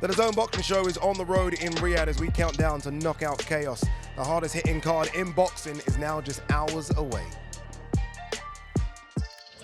The DAZN Boxing Show is on the road in Riyadh as we count down to knockout chaos. The hardest hitting card in boxing is now just hours away.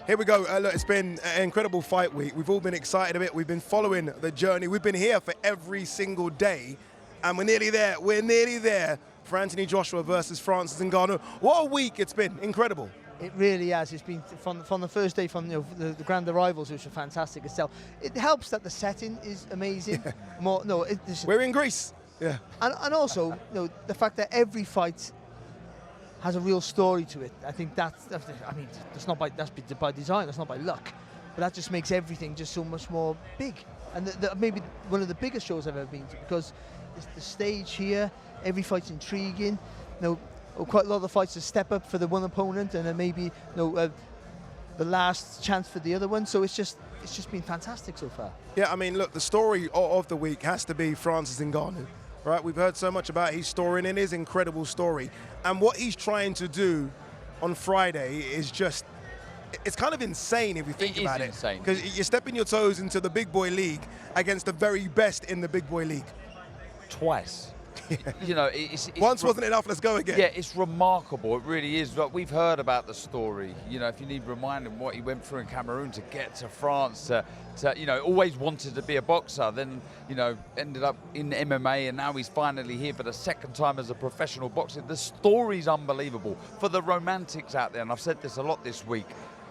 Here we go. Look, it's been an incredible fight week. We've all been excited a bit. We've been following the journey. We've been here for every single day, and we're nearly there. We're nearly there for Anthony Joshua versus Francis Ngannou. What a week it's been. Incredible. It really has. It's been from the first day, from the grand arrivals, which were fantastic itself. It helps that the setting is amazing. Yeah. We're in Greece. Yeah. And also, the fact that every fight has a real story to it. I think that's by design. That's not by luck. But that just makes everything just so much more big. And maybe one of the biggest shows I've ever been to, because it's the stage here. Every fight's intriguing. Quite a lot of the fights are step up for the one opponent, and then maybe the last chance for the other one. So it's just been fantastic so far. Yeah, I mean, look, the story of the week has to be Francis Ngannou, right? We've heard so much about his story and his incredible story, and what he's trying to do on Friday is just, it's kind of insane if you think about it. Insane. Because you're stepping your toes into the big boy league against the very best in the big boy league. Twice. It's once wasn't enough, let's go again. Yeah, it's remarkable. It really is. But we've heard about the story. If you need reminding what he went through in Cameroon to get to France, to always wanted to be a boxer, then, ended up in MMA, and now he's finally here for the second time as a professional boxer. The story's unbelievable. For the romantics out there, and I've said this a lot this week,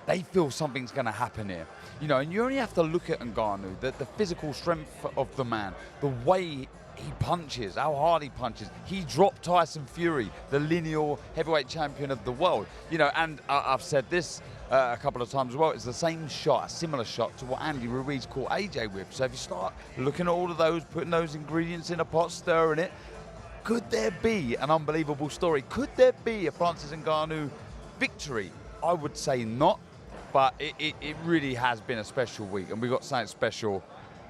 they feel something's going to happen here. And you only have to look at Ngannou, the physical strength of the man, the way he punches, how hard he punches. He dropped Tyson Fury, the lineal heavyweight champion of the world. And I've said this a couple of times as well, it's the same shot, a similar shot to what Andy Ruiz caught AJ with. So if you start looking at all of those, putting those ingredients in a pot, stirring it, could there be an unbelievable story? Could there be a Francis Ngannou victory? I would say not, but it really has been a special week, and we got something special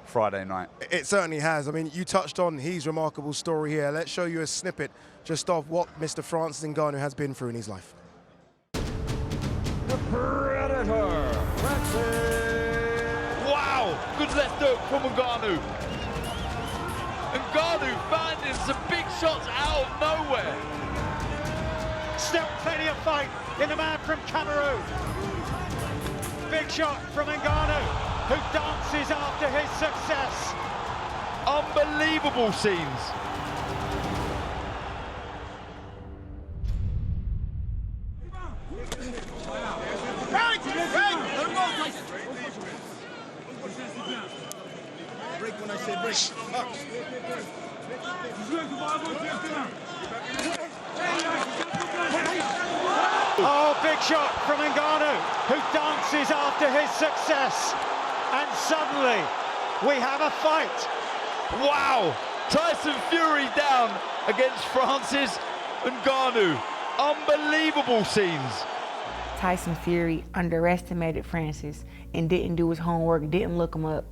Friday night. It certainly has. I mean, you touched on his remarkable story here. Let's show you a snippet just of what Mr. Francis Ngannou has been through in his life. The Predator, Francis! Wow! Good left hook from Ngannou. Ngannou finding some big shots out of nowhere. Still plenty of fight in the man from Cameroon. Big shot from Ngannou, who dances after his success. Unbelievable scenes. Break when I say break. Oh, big shot from Ngannou, who dances after his success. And suddenly, we have a fight. Wow! Tyson Fury down against Francis Ngannou. Unbelievable scenes. Tyson Fury underestimated Francis and didn't do his homework, didn't look him up,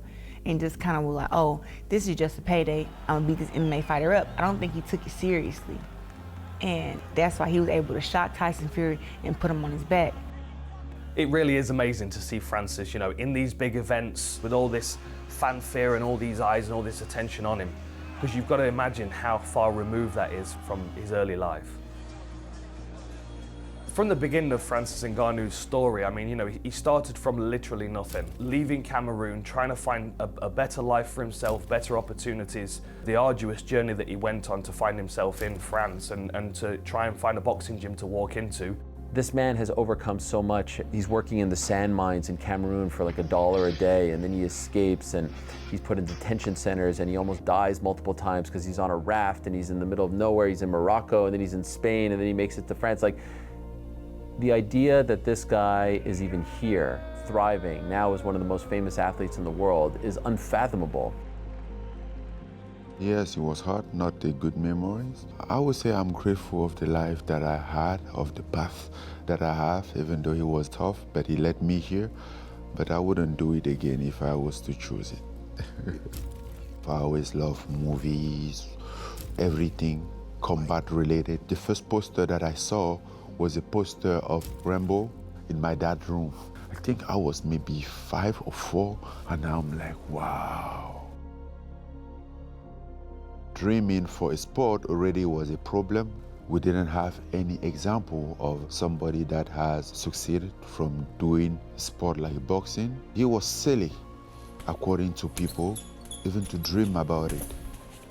and just kind of was like, oh, this is just a payday. I'm gonna beat this MMA fighter up. I don't think he took it seriously. And that's why he was able to shock Tyson Fury and put him on his back. It really is amazing to see Francis, in these big events with all this fanfare and all these eyes and all this attention on him. Because you've got to imagine how far removed that is from his early life. From the beginning of Francis Ngannou's story, I mean, he started from literally nothing, leaving Cameroon, trying to find a better life for himself, better opportunities, the arduous journey that he went on to find himself in France and to try and find a boxing gym to walk into. This man has overcome so much. He's working in the sand mines in Cameroon for like $1 a day, and then he escapes and he's put in detention centers, and he almost dies multiple times because he's on a raft and he's in the middle of nowhere. He's in Morocco, and then he's in Spain, and then he makes it to France. Like, the idea that this guy is even here, thriving, now as one of the most famous athletes in the world, is unfathomable. Yes, it was hard, not a good memories. I would say I'm grateful of the life that I had, of the path that I have, even though it was tough, but he led me here. But I wouldn't do it again if I was to choose it. I always love movies, everything combat related. The first poster that I saw was a poster of Rambo in my dad's room. I think I was maybe 5 or 4, and now I'm like, wow. dreaming for a sport already was a problem. We didn't have any example of somebody that has succeeded from doing sport like boxing. It was silly, according to people, even to dream about it.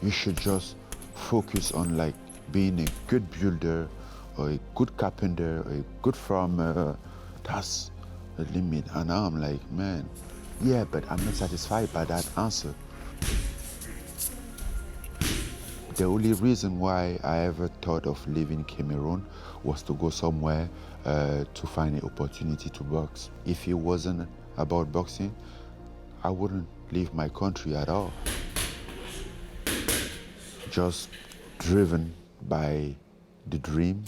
You should just focus on like being a good builder or a good carpenter or a good farmer. That's the limit. And now I'm like, man, yeah, but I'm not satisfied by that answer. The only reason why I ever thought of leaving Cameroon was to go somewhere to find an opportunity to box. If it wasn't about boxing, I wouldn't leave my country at all. Just driven by the dream.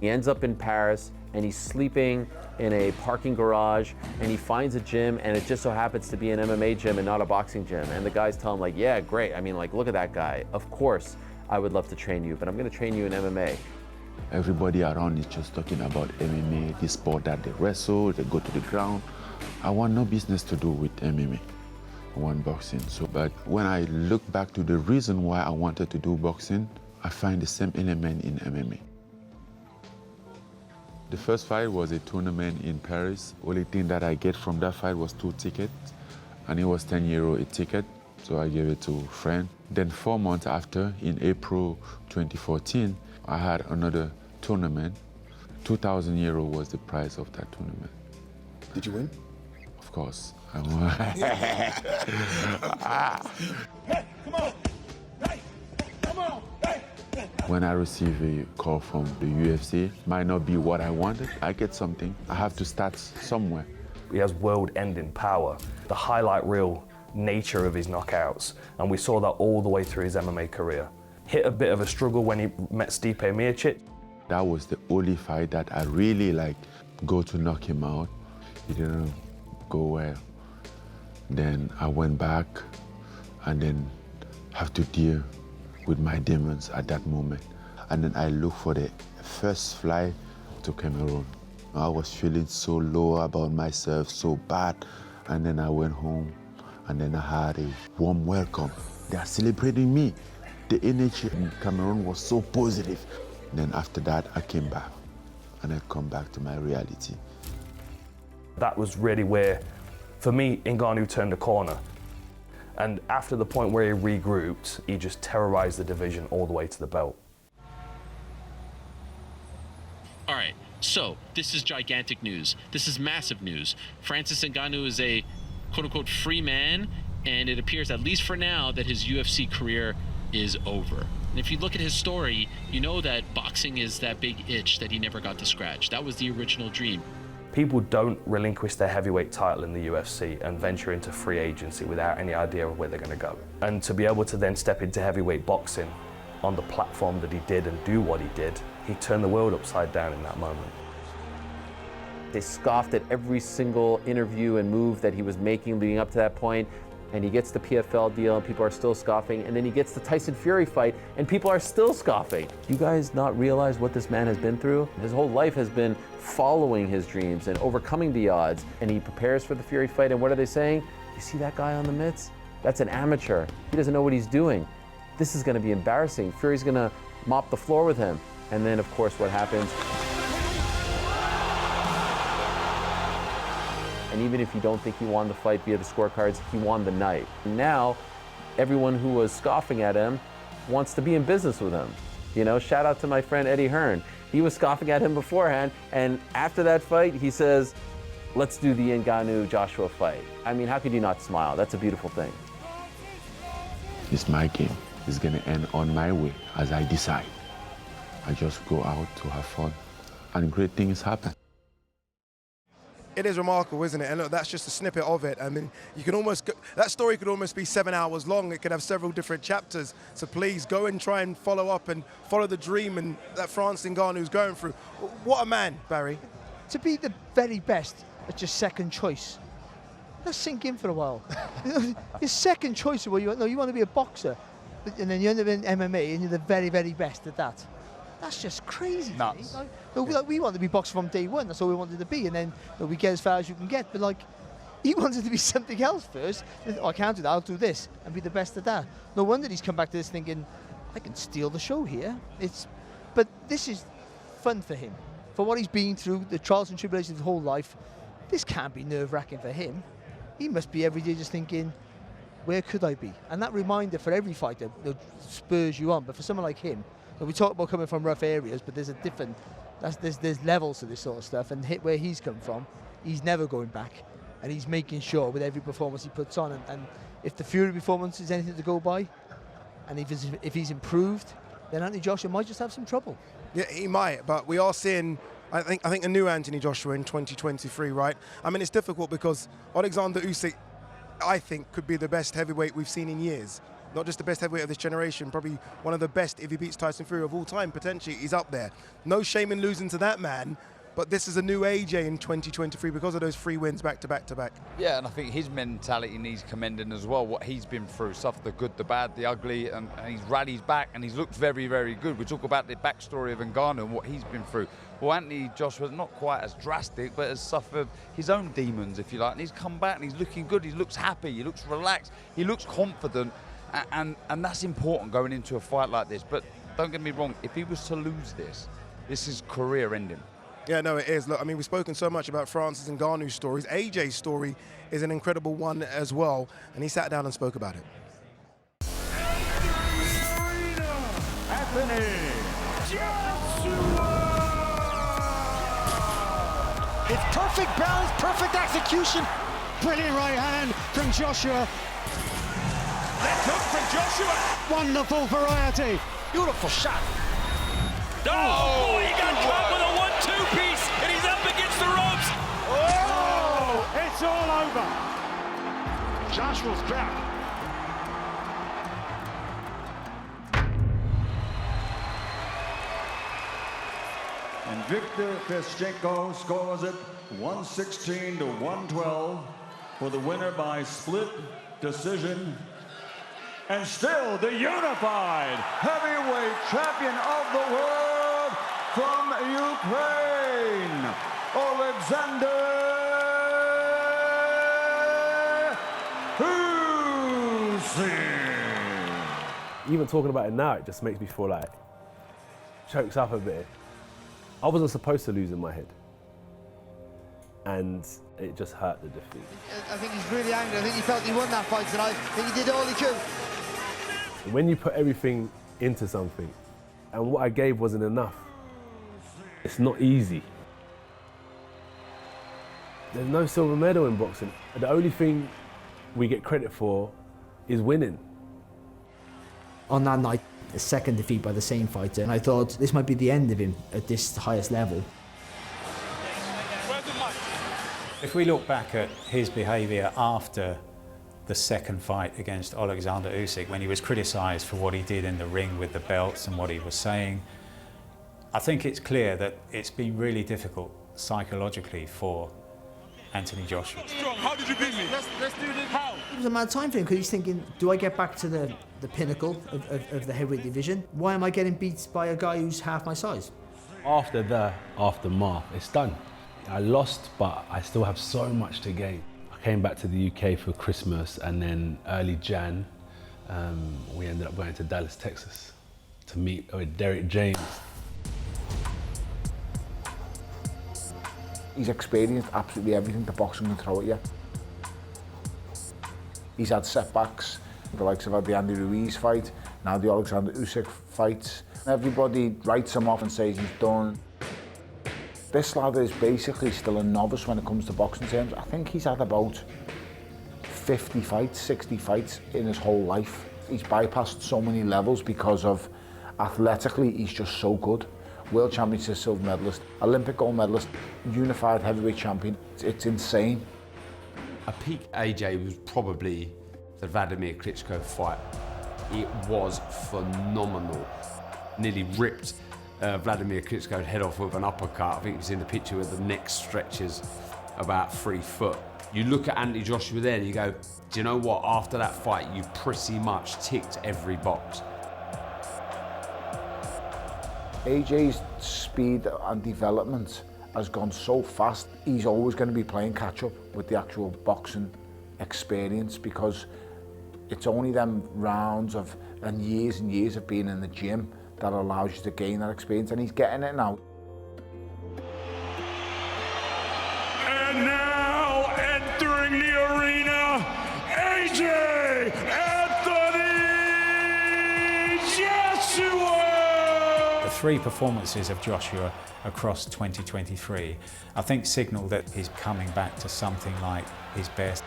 He ends up in Paris and he's sleeping in a parking garage and he finds a gym and it just so happens to be an MMA gym and not a boxing gym. And the guys tell him like, yeah, great. I mean, like, look at that guy. Of course, I would love to train you, but I'm gonna train you in MMA. Everybody around is just talking about MMA, the sport that they wrestle, they go to the ground. I want no business to do with MMA. I want boxing. So, but when I look back to the reason why I wanted to do boxing, I find the same element in MMA. The first fight was a tournament in Paris. Only thing that I get from that fight was 2 tickets, and it was €10 a ticket, so I gave it to a friend. Then 4 months after, in April 2014, I had another tournament. €2,000 was the price of that tournament. Did you win? Of course, I won. Hey, come on! Hey, come on! Hey. When I receive a call from the UFC, might not be what I wanted. I get something. I have to start somewhere. He has world-ending power, the highlight reel nature of his knockouts, and we saw that all the way through his MMA career. Hit a bit of a struggle when he met Stipe Miocic. That was the only fight that I really go to knock him out. He didn't go well. Then I went back and then have to deal with my demons at that moment. And then I looked for the first flight to Cameroon. I was feeling so low about myself, so bad. And then I went home and then I had a warm welcome. They are celebrating me. The energy in Cameroon was so positive. Then after that, I came back and I come back to my reality. That was really where, for me, Ngannou turned a corner. And after the point where he regrouped, he just terrorized the division all the way to the belt. All right, so this is gigantic news. This is massive news. Francis Ngannou is a quote-unquote free man, and it appears, at least for now, that his UFC career is over. And if you look at his story, you know that boxing is that big itch that he never got to scratch. That was the original dream. People don't relinquish their heavyweight title in the UFC and venture into free agency without any idea of where they're going to go. And to be able to then step into heavyweight boxing on the platform that he did and do what he did, he turned the world upside down in that moment. They scoffed at every single interview and move that he was making leading up to that point. And he gets the PFL deal and people are still scoffing. And then he gets the Tyson Fury fight and people are still scoffing. You guys not realize what this man has been through? His whole life has been following his dreams and overcoming the odds. And he prepares for the Fury fight, and what are they saying? You see that guy on the mitts? That's an amateur. He doesn't know what he's doing. This is gonna be embarrassing. Fury's gonna mop the floor with him. And then of course what happens? And even if you don't think he won the fight via the scorecards, he won the night. And now, everyone who was scoffing at him wants to be in business with him. You know, shout out to my friend Eddie Hearn. He was scoffing at him beforehand, and after that fight, he says, let's do the Ngannou-Joshua fight. I mean, how could you not smile? That's a beautiful thing. It's my game. It's gonna end on my way as I decide. I just go out to have fun, and great things happen. It is remarkable, isn't it? And look, that's just a snippet of it. I mean, you can almost, that story could almost be 7 hours long. It could have several different chapters. So please go and try and follow up and follow the dream and that Francis Ngannou is going through. What a man, Barry. To be the very best at your second choice, let's sink in for a while. Your second choice of what you want, no, you want to be a boxer, and then you end up in MMA and you're the very, very best at that. That's just crazy. Nuts. Like, we want to be boxers from day one. That's all we wanted to be, and then we get as far as you can get. But like, He wanted to be something else first. Oh, I can't do that, I'll do this and be the best at that. No wonder he's come back to this thinking, I can steal the show here. But this is fun for him. For what he's been through, the trials and tribulations of his whole life, this can't be nerve-wracking for him. He must be every day just thinking, where could I be? And that reminder for every fighter spurs you on. But for someone like him, we talk about coming from rough areas, but there's a different, there's levels to this sort of stuff. And hit where he's come from, he's never going back. And he's making sure with every performance he puts on. And if the Fury performance is anything to go by, and if he's improved, then Anthony Joshua might just have some trouble. Yeah, he might, but we are seeing, I think a new Anthony Joshua in 2023, right? I mean, it's difficult because Alexander Usyk, I think, could be the best heavyweight we've seen in years. Not just the best heavyweight of this generation, probably one of the best if he beats Tyson Fury of all time, potentially. He's up there. No shame in losing to that man, but this is a new AJ in 2023 because of those 3 wins back to back to back. Yeah, and I think his mentality needs commending as well, what he's been through, stuff, the good, the bad, the ugly, and he's rallied back and he's looked very, very good. We talk about the backstory of Ngannou and what he's been through. Well, Anthony Joshua's not quite as drastic, but has suffered his own demons, if you like, and he's come back and he's looking good, he looks happy, he looks relaxed, he looks confident, and that's important going into a fight like this. But don't get me wrong, if he was to lose this is career ending. Yeah, no, it is. Look, I mean, we've spoken so much about Francis Ngannou's stories. AJ's story is an incredible one as well, and he sat down and spoke about it. Anthony Joshua! It's perfect balance, perfect execution. Brilliant right hand from Joshua. Left hook from Joshua. Wonderful variety. Beautiful shot. Oh, boy, he got caught with a 1-2 piece, and he's up against the ropes. Oh, it's all over. Joshua's back. And Victor Feschenko scores it 116 to 112 for the winner by split decision. And still the unified heavyweight champion of the world from Ukraine, Alexander Usyk. Even talking about it now, it just makes me feel like chokes up a bit. I wasn't supposed to lose in my head, and it just hurt the defeat. I think he's really angry. I think he felt he won that fight tonight. I think he did all he could. When you put everything into something, and what I gave wasn't enough, it's not easy. There's no silver medal in boxing. The only thing we get credit for is winning. On that night, a second defeat by the same fighter, and I thought this might be the end of him at this highest level. If we look back at his behaviour after the second fight against Alexander Usyk, when he was criticised for what he did in the ring with the belts and what he was saying, I think it's clear that it's been really difficult psychologically for Anthony Joshua. How did you beat me? Let's do this. How? It was a mad time for him because he's thinking, do I get back to the pinnacle of the heavyweight division? Why am I getting beat by a guy who's half my size? After the aftermath, it's done. I lost, but I still have so much to gain. I came back to the UK for Christmas, and then early Jan, we ended up going to Dallas, Texas to meet with Derek James. He's experienced absolutely everything the boxing can throw at you. He's had setbacks, the likes of the Andy Ruiz fight, now the Alexander Usyk fight. Everybody writes him off and says he's done. This lad is basically still a novice when it comes to boxing terms. I think he's had about 50 fights, 60 fights in his whole life. He's bypassed so many levels because of athletically, he's just so good. World Championship silver medalist, Olympic gold medalist, unified heavyweight champion. It's insane. A peak AJ was probably the Vladimir Klitschko fight. It was phenomenal. Nearly ripped Vladimir Klitschko's head off with an uppercut. I think it was in the picture where the neck stretches about 3 foot. You look at Anthony Joshua there and you go, do you know what? After that fight, you pretty much ticked every box. AJ's speed and development has gone so fast. He's always going to be playing catch up with the actual boxing experience, because it's only them rounds of and years of being in the gym that allows you to gain that experience, and he's getting it now. And now entering the arena, AJ Anthony Joshua! The 3 performances of Joshua across 2023, I think signal that he's coming back to something like his best.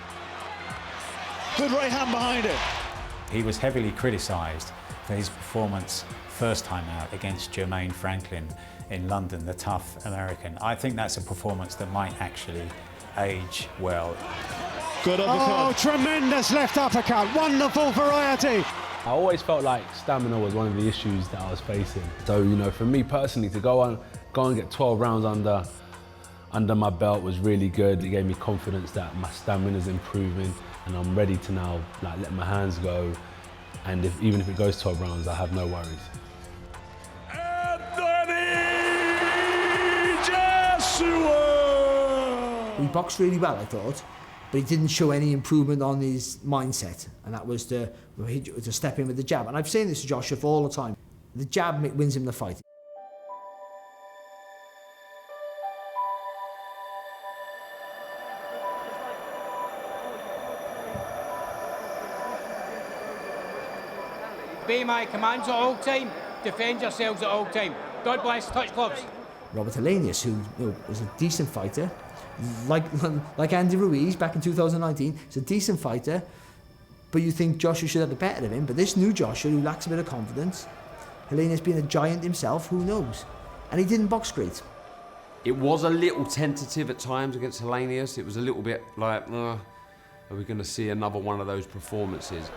Good right hand behind it. He was heavily criticised for his performance first time out against Jermaine Franklin in London, the tough American. I think that's a performance that might actually age well. Good uppercut. Oh, tremendous left uppercut. Wonderful variety. I always felt like stamina was one of the issues that I was facing. So, you know, for me personally, to go and get 12 rounds under my belt was really good. It gave me confidence that my stamina's improving and I'm ready to now let my hands go. And even if it goes 12 rounds, I have no worries. Anthony Joshua! He boxed really well, I thought, but he didn't show any improvement on his mindset, and that was to step in with the jab. And I've seen this to Joshua for all the time. The jab wins him the fight. Obey my commands at all time. Defend yourselves at all time. God bless. Touch gloves. Robert Helenius, who was a decent fighter, like Andy Ruiz back in 2019, he's a decent fighter, but you think Joshua should have the better of him. But this new Joshua, who lacks a bit of confidence, Helenius being a giant himself, who knows? And he didn't box great. It was a little tentative at times against Helenius. It was a little bit like, are we going to see another one of those performances?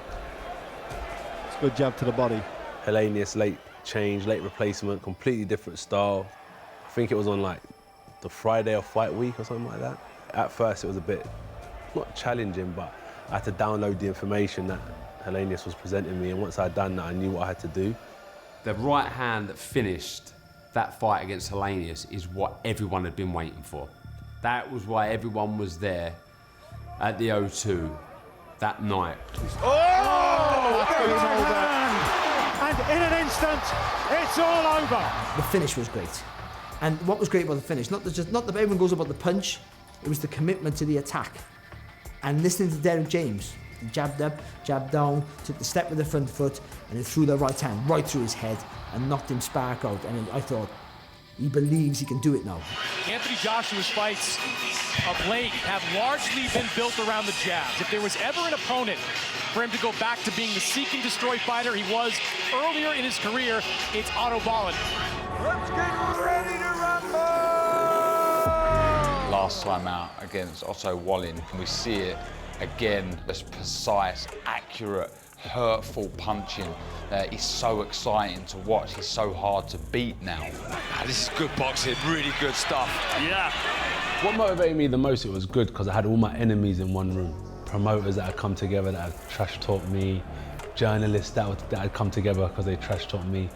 Good jab to the body. Helenius, late change, late replacement, completely different style. I think it was on the Friday of fight week or something like that. At first it was a bit, not challenging, but I had to download the information that Helenius was presenting me, and once I'd done that, I knew what I had to do. The right hand that finished that fight against Helenius is what everyone had been waiting for. That was why everyone was there at the O2 that night. And in an instant, it's all over. The finish was great. And what was great about the finish, not that everyone goes about the punch, it was the commitment to the attack. And listening to Derek James, he jabbed up, jabbed down, took the step with the front foot, and then threw the right hand right through his head and knocked him spark out. And I thought, he believes he can do it now. Anthony Joshua's fights of late have largely been built around the jabs. If there was ever an opponent for him to go back to being the seek and destroy fighter he was earlier in his career, it's Otto Wallin. Let's get ready to rumble! Last time out against Otto Wallin, we see it again, this precise, accurate, hurtful punching. He's so exciting to watch. He's so hard to beat now. This is good boxing, really good stuff. Yeah. What motivated me the most, it was good because I had all my enemies in one room. Promoters that had come together that had trash talked me, journalists that had come together because they trash talked me,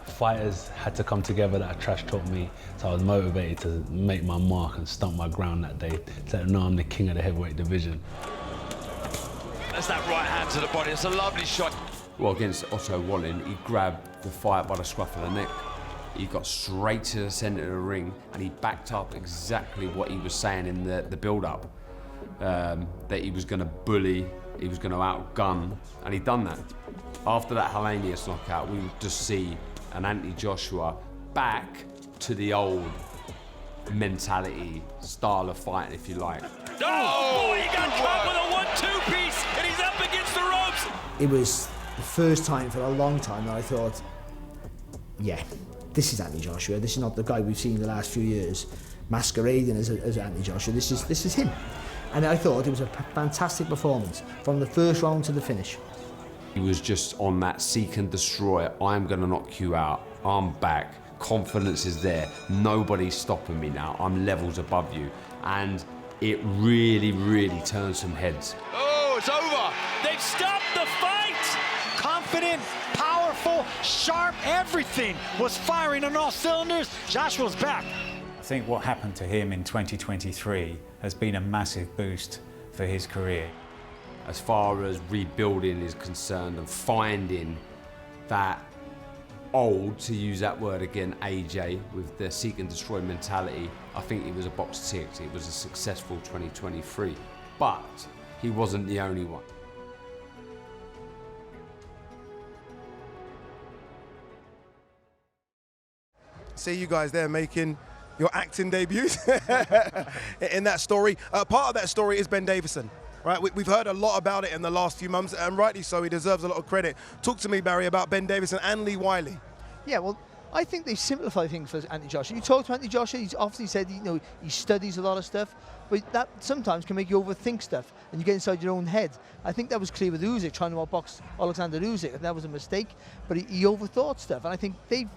fighters had to come together that had trash talked me. So I was motivated to make my mark and stump my ground that day, to let them know I'm the king of the heavyweight division. That's that right hand to the body. It's a lovely shot. Well, against Otto Wallin, he grabbed the fight by the scruff of the neck. He got straight to the centre of the ring and he backed up exactly what he was saying in the build-up. That he was going to bully, he was going to outgun, and he'd done that. After that Helenius knockout, we would just see an Anthony Joshua back to the old mentality, style of fighting, if you like. Oh, boy, he got caught with a 1-2 piece, and he's up against the ropes. It was the first time for a long time that I thought, yeah, this is Anthony Joshua. This is not the guy we've seen the last few years masquerading as Anthony Joshua. This is him. And I thought it was a fantastic performance from the first round to the finish. He was just on that seek and destroy. I'm going to knock you out. I'm back. Confidence is there. Nobody's stopping me now. I'm levels above you. And it really, really turned some heads. Oh, it's over. They've stopped the fight. Confident, powerful, sharp, everything was firing on all cylinders. Joshua's back. I think what happened to him in 2023 has been a massive boost for his career. As far as rebuilding is concerned and finding that old, to use that word again, AJ, with the seek and destroy mentality, I think it was a box ticked. It was a successful 2023, but he wasn't the only one. See you guys there making your acting debuts in that story. Part of that story is Ben Davison. Right, we've heard a lot about it in the last few months, and rightly so. He deserves a lot of credit. Talk to me, Barry, about Ben Davison and Lee Wiley. Yeah, well, I think they simplify things for Anthony Joshua. You talk to Anthony Joshua, he's obviously said he studies a lot of stuff, but that sometimes can make you overthink stuff and you get inside your own head. I think that was clear with Usyk trying to outbox Alexander Usyk, and that was a mistake. But he overthought stuff, and I think they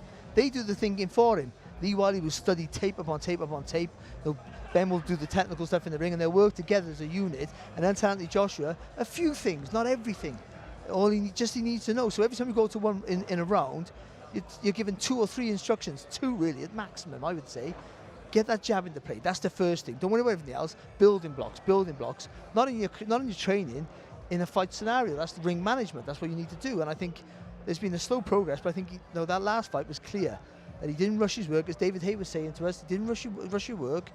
do the thinking for him. Lee Wiley will study tape upon tape upon tape. Ben will do the technical stuff in the ring, and they'll work together as a unit. And then to Anthony Joshua, a few things, not everything. All he needs to know. So every time you go to one in a round, you're given 2 or 3 instructions, 2 really at maximum, I would say. Get that jab into play. That's the first thing. Don't worry about everything else. Building blocks. Not in your training, in a fight scenario. That's the ring management. That's what you need to do. And I think there's been a slow progress, but I think that last fight was clear that he didn't rush his work, as David Hay was saying to us. He didn't rush your work.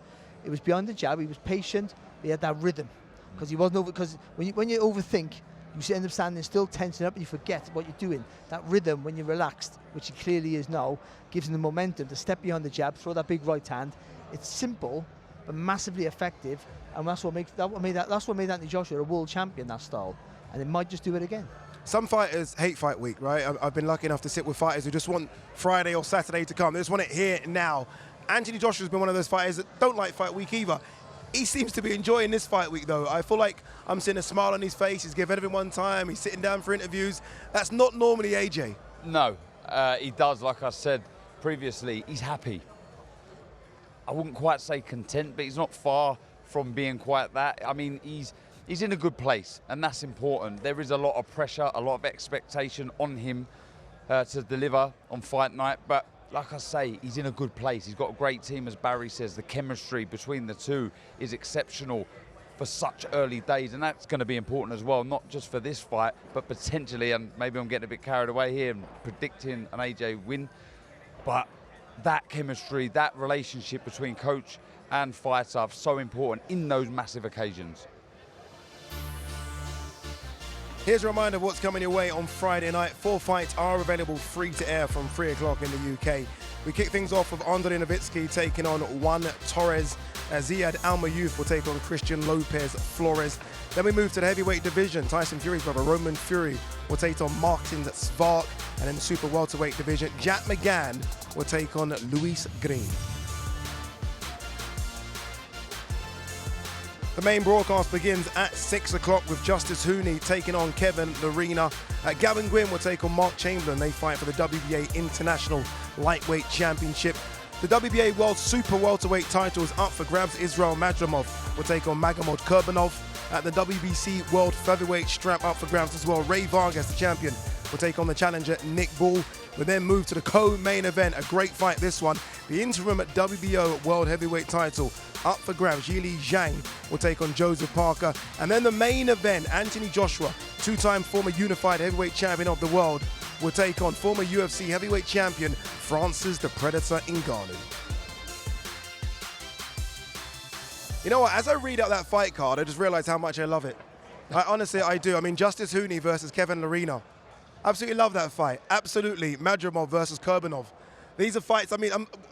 It was beyond the jab. He was patient. He had that rhythm, because he wasn't over. Because when you overthink, you end up standing still, tensing up, and you forget what you're doing. That rhythm, when you're relaxed, which he clearly is now, gives him the momentum to step beyond the jab, throw that big right hand. It's simple, but massively effective, and that's what made Anthony Joshua a world champion. That style, and it might just do it again. Some fighters hate fight week, right? I've been lucky enough to sit with fighters who just want Friday or Saturday to come. They just want it here now. Anthony Joshua's been one of those fighters that don't like fight week either. He seems to be enjoying this fight week, though. I feel like I'm seeing a smile on his face. He's giving everyone time. He's sitting down for interviews. That's not normally AJ. No, he does. Like I said previously, he's happy. I wouldn't quite say content, but he's not far from being quite that. I mean, he's in a good place, and that's important. There is a lot of pressure, a lot of expectation on him to deliver on fight night, but like I say, he's in a good place. He's got a great team, as Barry says. The chemistry between the two is exceptional for such early days, and that's going to be important as well, not just for this fight, but potentially, and maybe I'm getting a bit carried away here and predicting an AJ win, but that chemistry, that relationship between coach and fighter are so important in those massive occasions. Here's a reminder of what's coming your way on Friday night. 4 fights are available free to air from 3 o'clock in the UK. We kick things off with Andre Nowitzki taking on Juan Torres. Ziad Almayuf will take on Christian Lopez Flores. Then we move to the heavyweight division. Tyson Fury's brother Roman Fury will take on Martin Svark. And in the super welterweight division, Jack McGann will take on Luis Green. The main broadcast begins at 6 o'clock with Justice Hooney taking on Kevin Lerena. Gavin Gwynn will take on Mark Chamberlain. They fight for the WBA International Lightweight Championship. The WBA World Super Welterweight title is up for grabs. Israel Madrimov will take on Magomed Kurbanov. At the WBC World Featherweight strap up for grabs as well. Ray Vargas, the champion, will take on the challenger Nick Bull. We then move to the co-main event. A great fight, this one. The interim WBO World Heavyweight title up for grabs. Yili Zhang will take on Joseph Parker. And then the main event, Anthony Joshua, 2-time former unified heavyweight champion of the world, will take on former UFC heavyweight champion Francis the Predator Ngannou. You know what, as I read out that fight card, I just realized how much I love it. Honestly, I do. I mean, Justice Hooney versus Kevin Lerena. Absolutely love that fight. Absolutely. Madrimov versus Kurbanov. These are fights, I mean,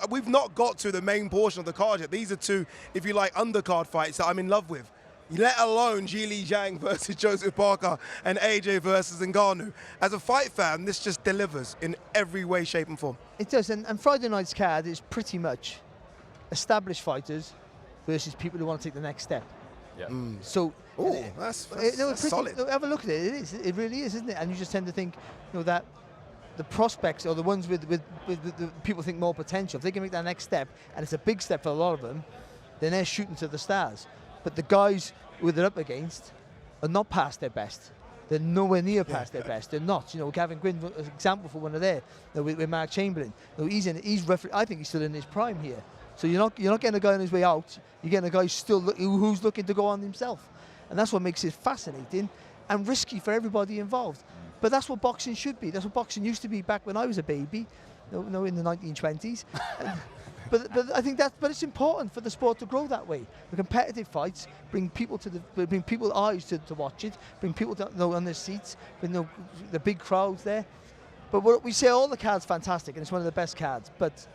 we've not got to the main portion of the card yet. These are 2, if you like, undercard fights that I'm in love with. Let alone Yili Zhang versus Joseph Parker and AJ versus Ngannou. As a fight fan, this just delivers in every way, shape and form. It does, and Friday night's card is pretty much established fighters versus people who want to take the next step. Yeah. So, that's solid. Have a look at it. It is. It really is, isn't it? And you just tend to think, that the prospects or the ones with the people think more potential, if they can make that next step, and it's a big step for a lot of them, then they're shooting to the stars. But the guys who they're up against are not past their best. They're nowhere near past their best. They're not. Gavin Gwynn, an example for one of there. With Mark Chamberlain. I think he's still in his prime here. So you're not getting a guy on his way out. You're getting a guy who's looking to go on himself, and that's what makes it fascinating and risky for everybody involved. But that's what boxing should be. That's what boxing used to be back when I was a baby, in the 1920s. But I think but it's important for the sport to grow that way. The competitive fights bring people eyes to watch it, bring people on their seats, bring the big crowds there. But we say all the cards fantastic, and it's one of the best cards. But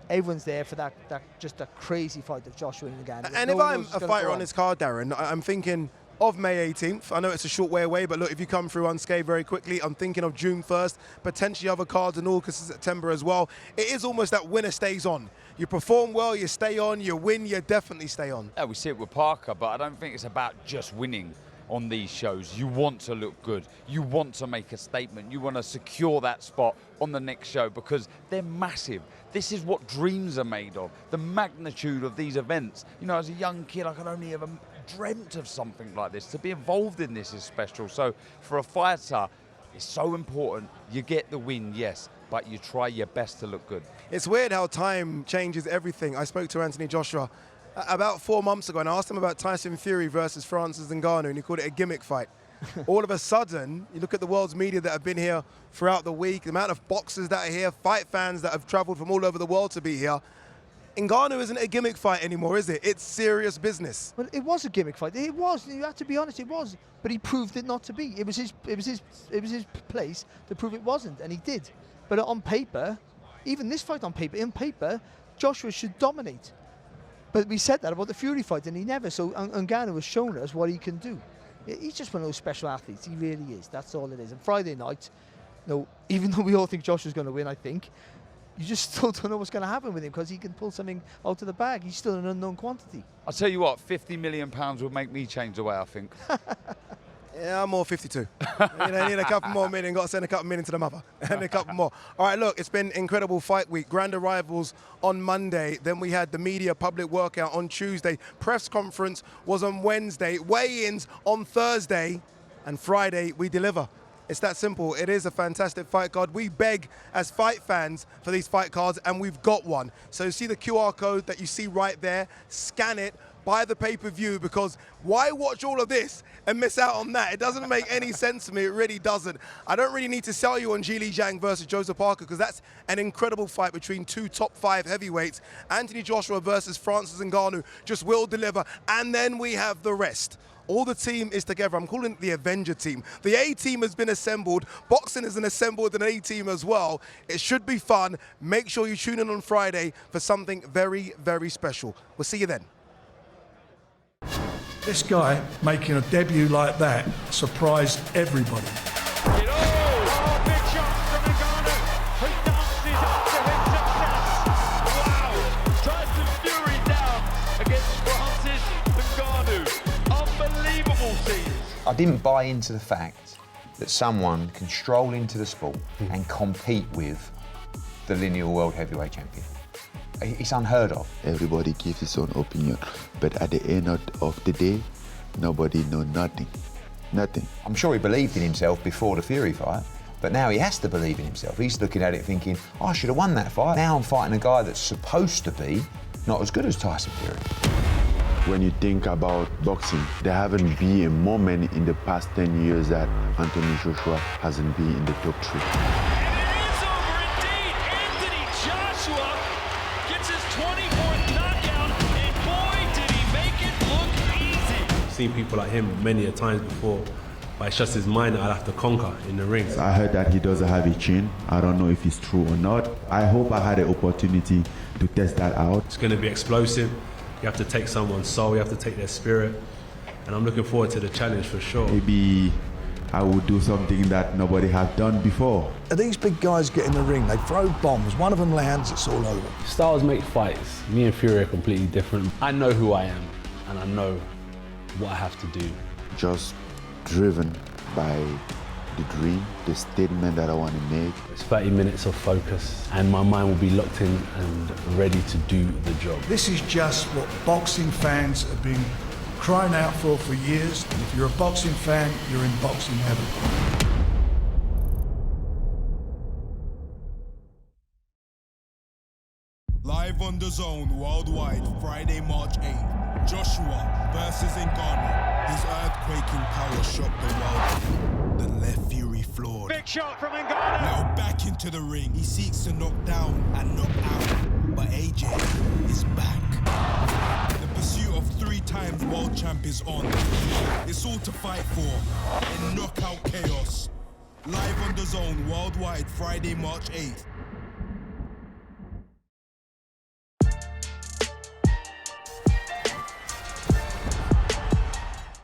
everyone's there for that just a crazy fight of Joshua and Ngannou. And if I'm a fighter on this card, Darren, I'm thinking of May 18th. I know it's a short way away, but look, if you come through unscathed very quickly, I'm thinking of June 1st, potentially other cards in August and September as well. It is almost that winner stays on. You perform well, you stay on, you win, you definitely stay on. Yeah, we see it with Parker, but I don't think it's about just winning on these shows. You want to look good. You want to make a statement. You want to secure that spot on the next show because they're massive. This is what dreams are made of, the magnitude of these events. You know, as a young kid, I could only ever dreamt of something like this. To be involved in this is special. So for a fighter, it's so important. You get the win, yes, but you try your best to look good. It's weird how time changes everything. I spoke to Anthony Joshua about 4 months ago and I asked him about Tyson Fury versus Francis Ngannou, and he called it a gimmick fight. All of a sudden, you look at the world's media that have been here throughout the week, the amount of boxers that are here, fight fans that have traveled from all over the world to be here. Ngannou isn't a gimmick fight anymore, is it? It's serious business. Well, it was a gimmick fight. It was. You have to be honest. It was. But he proved it not to be. It was his place to prove it wasn't, and he did. But on paper, even this fight on paper, Joshua should dominate. But we said that about the Fury fight, and he never. So Ngannou has shown us what he can do. He's just one of those special athletes. He really is. That's all it is. And Friday night, even though we all think Joshua's going to win, I think, you just still don't know what's going to happen with him because he can pull something out of the bag. He's still an unknown quantity. I'll tell you what, £50 million would make me change the way I think. Yeah, I'm more 52. I need a couple more million, got to send a couple million to the mother, and a couple more. All right, look, it's been incredible fight week. Grand arrivals on Monday, then we had the media public workout on Tuesday. Press conference was on Wednesday, weigh-ins on Thursday, and Friday we deliver. It's that simple. It is a fantastic fight card. We beg as fight fans for these fight cards, and we've got one. So see the QR code that you see right there, scan it, buy the pay-per-view, because why watch all of this and miss out on that? It doesn't make any sense to me. It really doesn't. I don't really need to sell you on Zhilei Zhang versus Joseph Parker because that's an incredible fight between two top 5 heavyweights. Anthony Joshua versus Francis Ngannou just will deliver. And then we have the rest. All the team is together. I'm calling it the Avenger team. The A-team has been assembled. Boxing is an assembled an A-team as well. It should be fun. Make sure you tune in on Friday for something very, very special. We'll see you then. This guy making a debut like that surprised everybody. Oh, big shot from Ngannou. He dances after his success. Wow. Tyson Fury down against Francis Ngannou. Unbelievable scenes. I didn't buy into the fact that someone can stroll into the sport and compete with the lineal world heavyweight champion. It's unheard of. Everybody gives his own opinion, but at the end of the day, nobody knows nothing. Nothing. I'm sure he believed in himself before the Fury fight, but now he has to believe in himself. He's looking at it thinking, I should have won that fight. Now I'm fighting a guy that's supposed to be not as good as Tyson Fury. When you think about boxing, there haven't been a moment in the past 10 years that Anthony Joshua hasn't been in the top 3. Seen people like him many a times before, but it's just his mind that I'll have to conquer in the ring. I heard that he doesn't have a chin. I don't know if it's true or not. I hope I had an opportunity to test that out. It's going to be explosive. You have to take someone's soul, you have to take their spirit, and I'm looking forward to the challenge for sure. Maybe I will do something that nobody have done before. These big guys get in the ring, they throw bombs, one of them lands, it's all over. Styles make fights. Me and Fury are completely different. I know who I am, and I know what I have to do. Just driven by the dream, the statement that I want to make. It's 30 minutes of focus, and my mind will be locked in and ready to do the job. This is just what boxing fans have been crying out for years. And if you're a boxing fan, you're in boxing heaven. Live on DAZN worldwide, Friday, March 8th. Joshua versus Ngannou. His earthquaking power shocked the world. The left Fury floored. Big shot from Ngannou. Now back into the ring. He seeks to knock down and knock out. But AJ is back. The pursuit of 3 times world champ is on. It's all to fight for in knockout chaos. Live on DAZN worldwide, Friday, March 8th.